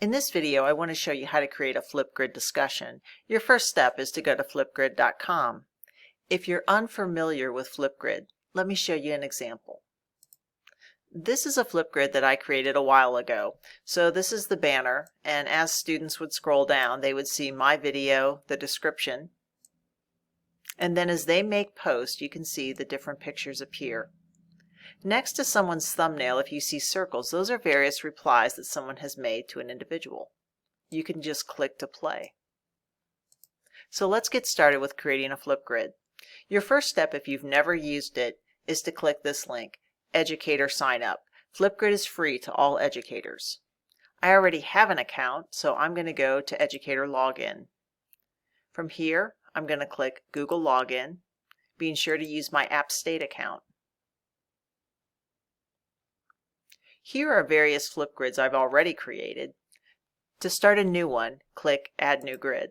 In this video, I want to show you how to create a FlipGrid discussion. Your first step is to go to flipgrid.com. If you're unfamiliar with FlipGrid, let me show you an example. This is a FlipGrid that I created a while ago. So this is the banner, and as students would scroll down, they would see my video, the description, and then as they make posts, you can see the different pictures appear. Next to someone's thumbnail, if you see circles, those are various replies that someone has made to an individual. You can just click to play. So let's get started with creating a FlipGrid. Your first step, if you've never used it, is to click this link, Educator Sign Up. FlipGrid is free to all educators. I already have an account, so I'm going to go to Educator Login. From here, I'm going to click Google Login, being sure to use my App State account. Here are various FlipGrids I've already created. To start a new one, click Add New Grid.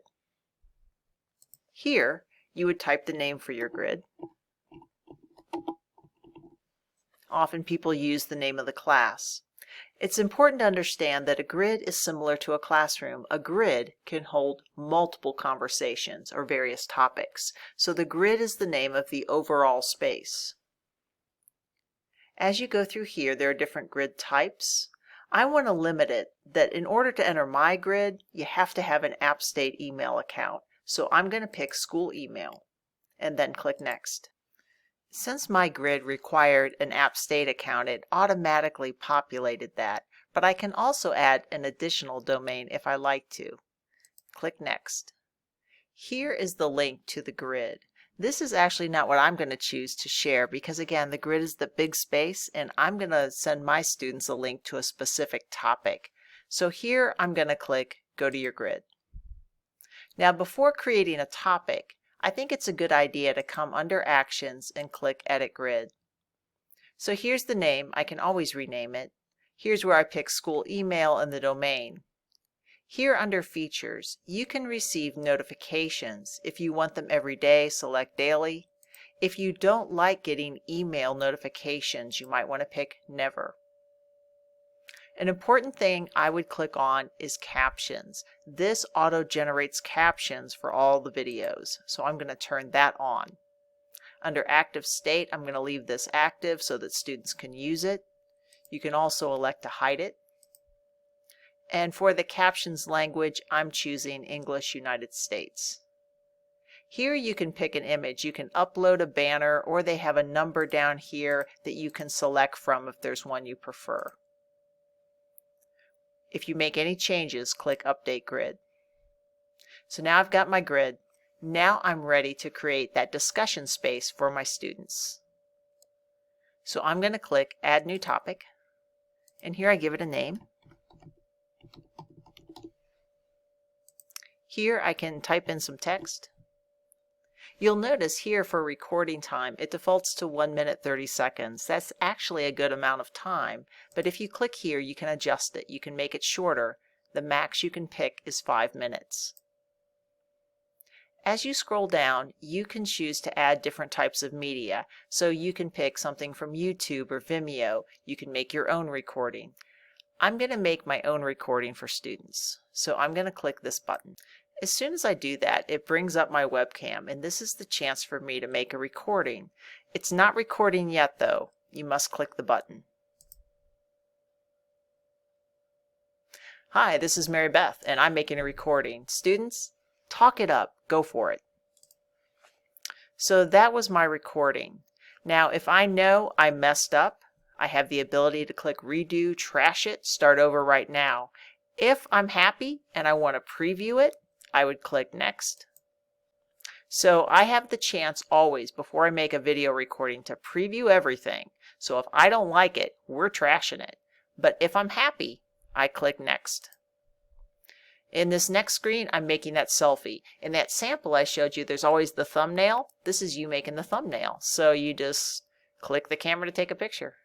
Here, you would type the name for your grid. Often people use the name of the class. It's important to understand that a grid is similar to a classroom. A grid can hold multiple conversations or various topics. So the grid is the name of the overall space. As you go through here, there are different grid types. I want to limit it that in order to enter my grid, you have to have an App State email account. So I'm going to pick school email and then click Next. Since my grid required an App State account, it automatically populated that, but I can also add an additional domain if I like to. Click Next. Here is the link to the grid. This is actually not what I'm going to choose to share because, again, the grid is the big space and I'm going to send my students a link to a specific topic. So here I'm going to click Go to your grid. Now, before creating a topic, I think it's a good idea to come under Actions and click Edit Grid. So here's the name. I can always rename it. Here's where I pick school email and the domain. Here under Features, you can receive notifications. If you want them every day, select Daily. If you don't like getting email notifications, you might want to pick Never. An important thing I would click on is Captions. This auto-generates captions for all the videos, so I'm going to turn that on. Under Active State, I'm going to leave this active so that students can use it. You can also elect to hide it. And for the captions language, I'm choosing English United States. Here you can pick an image. You can upload a banner, or they have a number down here that you can select from if there's one you prefer. If you make any changes, click Update Grid. So now I've got my grid. Now I'm ready to create that discussion space for my students. So I'm going to click Add New Topic, and here I give it a name. Here I can type in some text. You'll notice here for recording time, it defaults to 1 minute 30 seconds. That's actually a good amount of time, but if you click here, you can adjust it. You can make it shorter. The max you can pick is 5 minutes. As you scroll down, you can choose to add different types of media. So you can pick something from YouTube or Vimeo. You can make your own recording. I'm going to make my own recording for students. So I'm going to click this button. As soon as I do that, it brings up my webcam, and this is the chance for me to make a recording. It's not recording yet, though. You must click the button. Hi, this is Mary Beth, and I'm making a recording. Students, talk it up. Go for it. So that was my recording. Now, if I know I messed up, I have the ability to click Redo, Trash It, Start Over right now. If I'm happy and I want to preview it, I would click Next. So I have the chance always before I make a video recording to preview everything. So if I don't like it, we're trashing it. But if I'm happy, I click Next. In this next screen, I'm making that selfie. In that sample I showed you, there's always the thumbnail. This is you making the thumbnail. So you just click the camera to take a picture.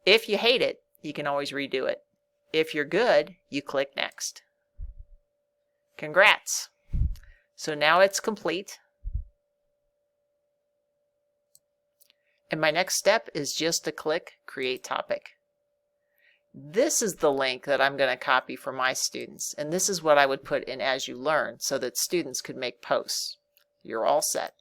If you hate it, you can always redo it. If you're good, you click Next. Congrats! So now it's complete. And my next step is just to click Create Topic. This is the link that I'm going to copy for my students, and this is what I would put in As You Learn so that students could make posts. You're all set.